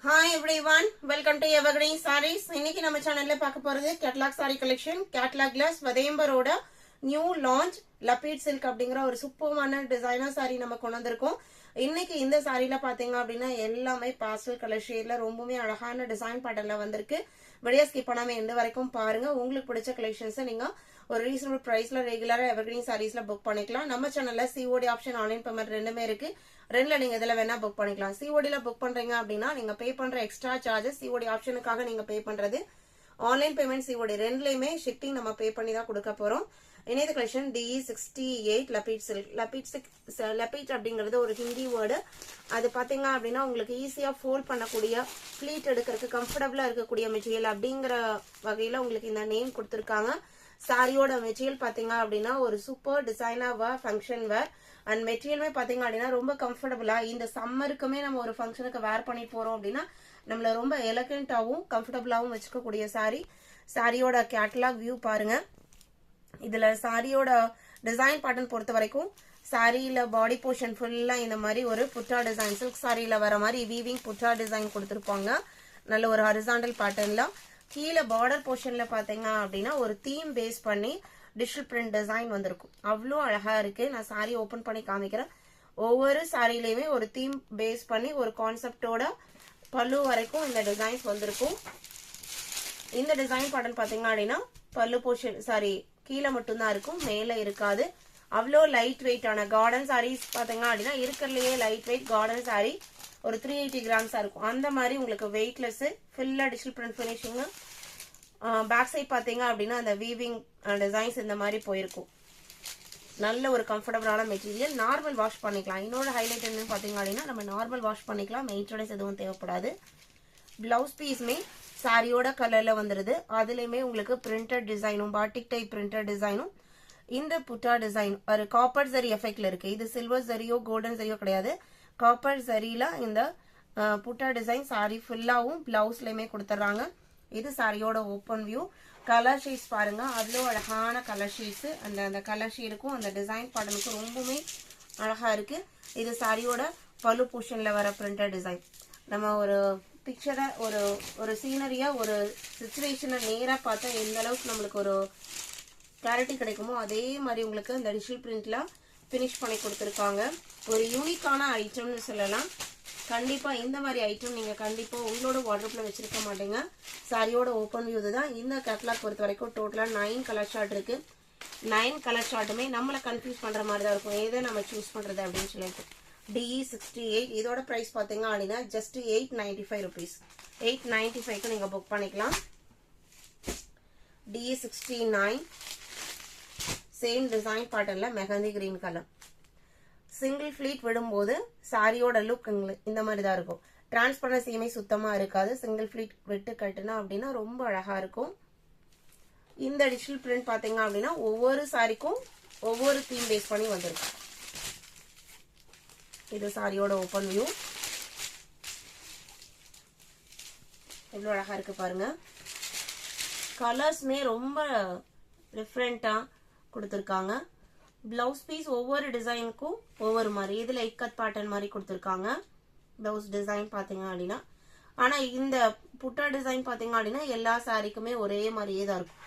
Hi everyone, welcome to Evergreen Sarees. இன்னைக்கு நம்ம சேனல்ல பார்க்க போறது கேட்டலாக் சாரி கலெக்ஷன். கேட்டலாக்ல ஸ்வதேம்பரோட நியூ லான்ச் லபீட் சில்க் அப்படிங்கிற ஒரு சூப்பரான டிசைனர் சாரி நம்ம கொண்டு வந்திருக்கோம். இன்னைக்கு இந்த சாரியில பாத்தீங்க அப்படின்னா எல்லாமே பாஸ்டல் கலர் ஷேட்ல ரொம்பவே அழகான டிசைன் பேட்டர்ன்ல வந்திருக்கு. வீடியோ ஸ்கிப் பண்ணாம எந்த வரைக்கும் பாருங்க. உங்களுக்கு பிடிச்ச கலெக்ஷன்ஸ் நீங்க ஒரு ரீசனபிள் பிரைஸ்ல ரெகுலரா எவர்கிரீன் சாரீஸ்ல புக் பண்ணிக்கலாம். நம்ம சேனல்ல சிஓடி ஆப்ஷன் ஆன்லைன் பேமெண்ட் ரெண்டுமே இருக்கு. ரெண்டுல நீங்க இதுல வேணா புக் பண்ணிக்கலாம். சிஓடில புக் பண்றீங்க அப்படின்னா நீங்க பே பண்ற எக்ஸ்ட்ரா சார்ஜஸ் சிஓடி ஆப்ஷனுக்காக நீங்க பே பண்றது. ஆன்லைன் பேமெண்ட் சிஓடி ரெண்டுலயுமே ஷிப்பிங் நம்ம பே பண்ணி தான் கொடுக்க போறோம். இணையத கலெக்ஷன் DE68 லபீட் சில்க். லபீட் அப்படிங்கிறது ஒரு ஹிந்தி வேர்டு. அது பாத்தீங்க அப்படின்னா உங்களுக்கு ஈஸியா ஃபோல்ட் பண்ணக்கூடிய ஃபிளீட் எடுக்கிறதுக்கு கம்ஃபர்டபுளா இருக்கக்கூடிய மெட்டீரியல் அப்படிங்கிற வகையில உங்களுக்கு இந்த நேம் கொடுத்திருக்காங்க. சாரியோட மெட்டீரியல் பாத்தீங்க அப்படின்னா ஒரு super designer wear, function wear and மெட்டீரியலுமே பாத்தீங்க அப்படின்னா ரொம்ப கம்ஃபர்டபுளா இந்த சம்மருக்குமே நம்ம ஒரு ஃபங்க்ஷனுக்கு வேர் பண்ணி போறோம் அப்படின்னா நம்மள ரொம்ப எலகண்டாவும் கம்ஃபர்டபுளாவும் வச்சுக்கக்கூடிய சாரி. சாரியோட கேட்டலாக் வியூ பாருங்க. இதுல சாரியோட டிசைன் பேட்டர்ன் பொறுத்த வரைக்கும் சாரியில பாடி போர்ஷன் ஃபுல்லா இந்த மாதிரி ஒரு புட்டா டிசைன், சில்க் சாரியில வர மாதிரி வீவிங் புட்டா டிசைன் கொடுத்திருப்பாங்க. நல்ல ஒரு ஹரிசாண்டல் பேட்டர்ன்ல. கீழே பார்டர் போர்ஷன்ல பாத்தீங்க அப்படின்னா ஒரு தீம் பேஸ் பண்ணி டிஜிட்டல் பிரிண்ட் டிசைன் வந்திருக்கும். அவ்வளோ அழகா இருக்கு. நான் சாரி ஓபன் பண்ணி காமிக்கிறேன். ஒவ்வொரு சாரிலையுமே ஒரு தீம் பேஸ் பண்ணி ஒரு கான்செப்டோட பல்லு வரைக்கும் இந்த டிசைன்ஸ் வந்திருக்கும். இந்த டிசைன் பேட்டர்ன் பாத்தீங்க அப்படின்னா பல்லு போர்ஷன் சாரி கீழே மட்டும்தான் இருக்கும், மேல இருக்காது. அவ்வளோ லைட் வெயிட்டான கார்டன் சாரீஸ் பாத்தீங்க அப்படின்னா இருக்கிறதுலயே லைட் வெயிட் கார்டன் சாரி ஒரு 380 கிராம்ஸா இருக்கும். அந்த மாதிரி உங்களுக்கு வெயிட்லெஸ் ஃபுல்லா digital print finishing. Back side பாத்தீங்க அப்படின்னா அந்த வீவிங் டிசைன்ஸ் இந்த மாதிரி போயிருக்கும். நல்ல ஒரு கம்ஃபர்டபுளான மெட்டீரியல். நார்மல் வாஷ் பண்ணிக்கலாம். இன்னொரு ஹைலைட் என்னன்னு பாத்தீங்க அப்படின்னா நம்ம நார்மல் வாஷ் பண்ணிக்கலாம், மெயின்டெனன்ஸ் எதுவும் தேவைப்படாது. பிளவுஸ் பீஸ்மே சாரியோட கலர்ல வந்துருது. அதுலயுமே உங்களுக்கு பிரிண்டட் டிசைனும் பாட்டிக் டைப் பிரிண்டட் டிசைனும் இந்த புட்டா டிசைன் ஒரு காப்பர் ஜரி எஃபெக்ட்ல இருக்கு. இது சில்வர் ஜரியோ கோல்டன் ஜரியோ கிடையாது, காப்பர் ஜரியில இந்த புட்டா டிசைன் சாரி ஃபுல்லாவும் பிளவுஸ்லயுமே கொடுத்துறாங்க. இது சாரியோட ஓப்பன் வியூ. கலர் ஷீட்ஸ் பாருங்க, அவ்வளோ அழகான கலர் ஷீட்ஸ். அந்த கலர் ஷீடுக்கும் அந்த டிசைன் பேட்டர்னுக்கும் ரொம்பவுமே அழகா இருக்கு. இது சாரியோட பல்லு போர்ஷன்ல வர பிரிண்டட் டிசைன். நம்ம ஒரு பிக்சரை ஒரு சீனரியா ஒரு சிச்சுவேஷனை நேரா பார்த்தா எந்த அளவுக்கு நம்மளுக்கு ஒரு கிளாரிட்டி கிடைக்குமோ அதே மாதிரி உங்களுக்கு இந்த டிஜிட்டல் பிரிண்ட்ல பினிஷ் பண்ணி கொடுத்துருக்காங்க. ஒரு யூனிக்கான ஐட்டம்னு சொல்லலாம். கண்டிப்பா இந்த மாதிரி ஐட்டம் நீங்க கண்டிப்பா உங்களோட வார்ட்ரோப்ல வச்சிருக்க மாட்டீங்க. சாரியோட ஓப்பன் வியூ தான். இந்த கேட்டலாக் பொறுத்த வரைக்கும் டோட்டலா 9 கலர் ஷார்ட் இருக்கு. 9 கலர் ஷார்ட்டுமே நம்மளை கன்ஃபியூஸ் பண்ற மாதிரி தான் இருக்கும், எதை நம்ம சூஸ் பண்றது அப்படின்னு சொல்லிட்டு. DE68 இதோட பிரைஸ் பாத்தீங்க அப்படின்னா ஜஸ்ட் 895 rupees. 895க்கு நீங்க புக் பண்ணிக்கலாம். DE69 சேம் டிசைன் பேட்டர்ன்ல mehndi green colour. Single pleat விடும்போது சாரியோட லுக் இந்த மாதிரி தான் இருக்கும். டிரான்ஸ்பரன்சியுமே சுத்தமா இருக்காது. சிங்கிள் ஃபிளீட் விட்டு கட்டுனா அப்படின்னா ரொம்ப அழகா இருக்கும். இந்த டிஜிட்டல் பிரிண்ட் பாத்தீங்க அப்படின்னா ஒவ்வொரு சாரிக்கும் ஒவ்வொரு தீம் பேஸ் பண்ணி வந்திருக்கும். இது சாரியோட ஓப்பன் வியூ. எவ்வளவு அழகா இருக்கு பாருங்க. கலர்ஸ்மே ரொம்ப டிஃப்ரெண்டா கொடுத்திருக்காங்க. பிளவுஸ் பீஸ் ஒவ்வொரு டிசைனுக்கும் ஒவ்வொரு மாதிரி. இதுல இக்கத் பேட்டர்ன் மாதிரி கொடுத்திருக்காங்க பிளவுஸ் டிசைன் பாத்தீங்க அப்படின்னா. ஆனா இந்த புட்டா டிசைன் பாத்தீங்க அப்படின்னா எல்லா சாரிக்குமே ஒரே மாதிரியே தான் இருக்கும்.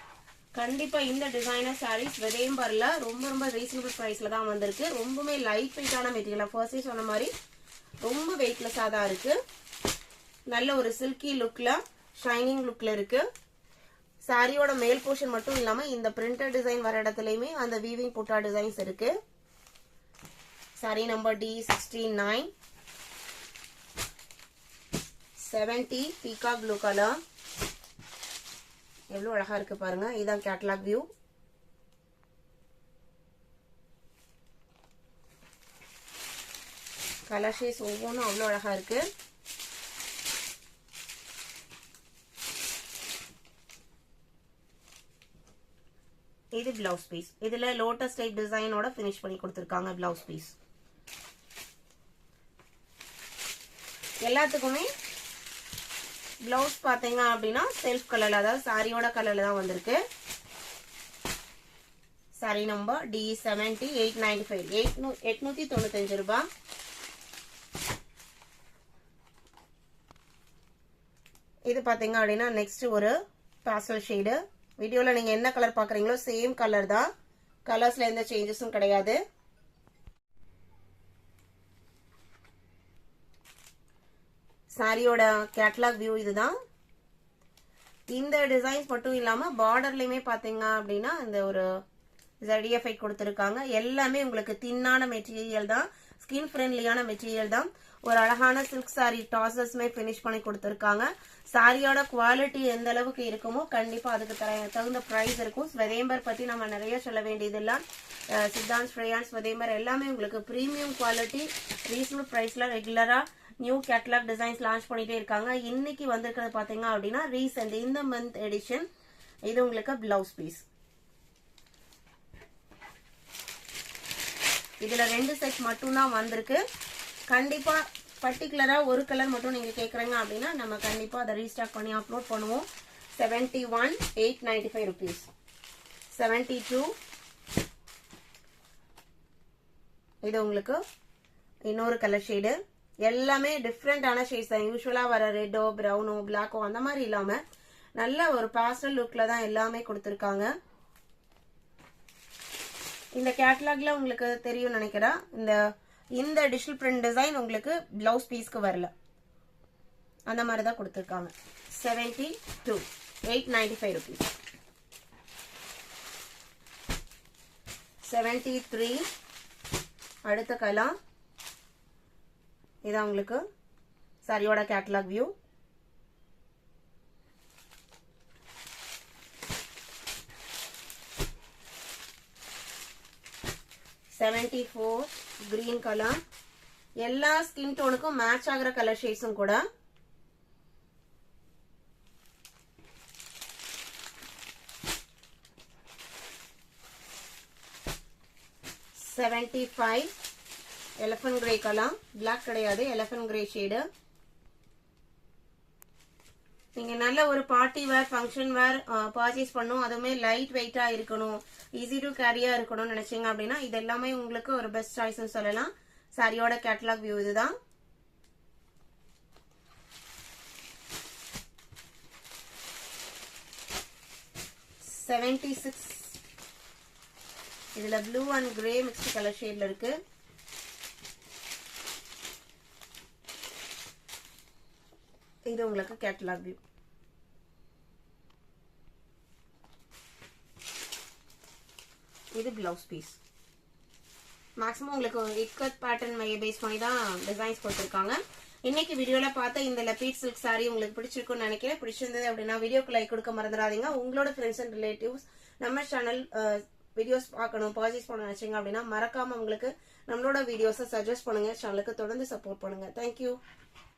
கண்டிப்பா இந்த டிசைனர் சாரீஸ் விதேம்பர்ல ரொம்ப ரொம்ப ரீசனபிள் பிரைஸ்ல தான் வந்திருக்கு. ரொம்பவே லைட் வெயிட்டான மெட்டீரியல். ஃபர்ஸ்டே சொன்ன மாதிரி ரொம்ப வெயிட்லெஸ்ஸா தான் இருக்கு. நல்ல ஒரு சில்கி லுக்ல ஷைனிங் லுக்ல இருக்கு. சாரியோட மேல் போர்ஷன் மட்டும் இல்லாம இந்த பிரிண்டட் டிசைன் வர இடத்துலயுமே அந்த வீவிங் புட்டா டிசைன்ஸ் இருக்கு. Sorry number DE69 70 peacock blue colour. எவ்வளவு அழகா இருக்கு பாருங்க. இதான் கேட்டலாக் வியூ. கலர் ஷேட்ஸ் ஒவ்வொன்றும் அவ்வளவு அழகா இருக்கு. இது பிளவுஸ் பீஸ். இதுல லோட்டஸ் டைப் டிசைனோட பினிஷ் பண்ணி கொடுத்திருக்காங்க பிளவுஸ் பீஸ். எல்லாத்துக்குமே பிளவுஸ் பாத்தீங்க அப்படின்னா செல்ஃப் கலர்ல, அதாவது சாரியோட கலர்ல தான் வந்திருக்கு. சாரி நம்பர் DE70 895 895 ரூபாய். இது பாத்தீங்க அப்படின்னா நெக்ஸ்ட் ஒரு பாஸ்டல் ஷேடு. வீடியோல நீங்க என்ன கலர் பாக்குறீங்களோ சேம் கலர் தான், கலர்ஸ்ல எந்த சேஞ்சஸும் கிடையாது. சாரியோட கேட்டலாக் வியூ இதுதான். இந்த டிசைன்ஸ் மட்டும் இல்லாம பார்டர்லயுமே பாத்தீங்க அப்படின்னா இந்த ஒரு ஜரி எஃபெக்ட் கொடுத்திருக்காங்க. எல்லாமே உங்களுக்கு தின்னான மெட்டீரியல் தான், ஸ்கின் ஃப்ரெண்ட்லியான மெட்டீரியல் தான். ஒரு அழகான சில்க் சாரி டாசஸ்மே பினிஷ் பண்ணி கொடுத்திருக்காங்க. சாரியோட குவாலிட்டி எந்த அளவுக்கு இருக்குமோ கண்டிப்பா அதுக்கு தகுந்த பிரைஸ் இருக்கும். ஸ்வதேம்பர் பத்தி நம்ம நிறைய சொல்ல வேண்டியதெல்லாம், சித்தாந்த், ஸ்ரேயான்ஸ், ஸ்வதேம்பர் எல்லாமே உங்களுக்கு பிரீமியம் குவாலிட்டி ரீசனபிள் பிரைஸ்ல ரெகுலரா நியூ கேட்டலாக் டிசைன்ஸ் லான்ச் பண்ணிட்டே இருக்காங்க. இன்னைக்கு வந்திருக்கிறது பாத்தீங்க அப்படின்னா ரீசெண்ட் இந்த மந்த் எடிஷன். இது உங்களுக்கு பிளவுஸ் பீஸ். இதுல 2 செட் மட்டும் தான் வந்திருக்கு. கண்டிப்பா பர்டிகுலரா ஒரு கலர் மட்டும் நீங்க கேக்குறீங்க அப்படின்னா நம்ம கண்டிப்பா அதை ரீஸ்டாக் பண்ணி அப்லோட் பண்ணுவோம். 71,895 rupees. 72. இது உங்களுக்கு இன்னொரு கலர் ஷேடு. எல்லாமே டிஃப்ரெண்டான ஷேட்ஸ் தான். யூஸ்வலா வர ரெட்டோ பிரவுனோ பிளாக்கோ அந்த மாதிரி இல்லாம நல்ல ஒரு பாஸ்டல் லுக்ல தான் எல்லாமே கொடுத்திருக்காங்க. இந்த கேட்டலாக்ல உங்களுக்கு தெரியும் நினைக்கிறேன், இந்த டிஜிட்டல் பிரிண்ட் டிசைன் உங்களுக்கு பிளவுஸ் பீஸ்க்கு வரல, அந்த மாதிரி தான் கொடுத்திருக்காங்க. 72,895 rupees. 73. அடுத்த கலர் இதான் உங்களுக்கு சாரியோட கேட்டலாக் வியூ. Green colour. எல்லா ஸ்கின் டோனுக்கும் மேட்ச் ஆகிற கலர் ஷேட்ஸும் கூட. Elephant grey colour. பிளாக் கிடையாது, எலிஃபண்ட் கிரே ஷேடு. நீங்க நல்ல ஒரு party wear, function were purchase பண்ணும், அதுவுமே லைட் வெயிட்டா இருக்கணும், ஈஸி டு கேரியா இருக்கணும்னு நினைச்சீங்க அப்படின்னா இது எல்லாமே உங்களுக்கு ஒரு பெஸ்ட் சாய்ஸ் சொல்லலாம். சாரியோட கேட்டலாக் வியூ இதுதான். இதுல blue and grey mixed colour ஷேட்ல இருக்கு. இது உங்களுக்கு கேட்டலாக் வியூ. இது பிளவுஸ் பீஸ். மேக்ஸிமம் உங்களுக்கு இக்கட் பேட்டர்ன் பேஸ் பண்ணி தான் டிசைன்ஸ் கொடுத்திருக்காங்க. இன்னைக்கு வீடியோல பார்த்த இந்த லெபீட் சில்க் சாரி உங்களுக்கு பிடிச்சிருக்கும்னு நினைக்கிறேன். பிடிச்சிருந்தது அப்படின்னா வீடியோக்கு லைக் கொடுக்க மறந்துடாதீங்க. உங்களோட ஃப்ரெண்ட்ஸ் அண்ட் ரிலேட்டிவ்ஸ் நம்ம சேனல் வீடியோஸ் பார்க்கணும், பர்ச்சேஸ் பண்ண நினைச்சீங்க அப்படின்னா மறக்காம உங்களுக்கு நம்மளோட வீடியோஸை சஜஸ்ட் பண்ணுங்க. சேனலுக்கு தொடர்ந்து சப்போர்ட் பண்ணுங்க. தேங்க்யூ.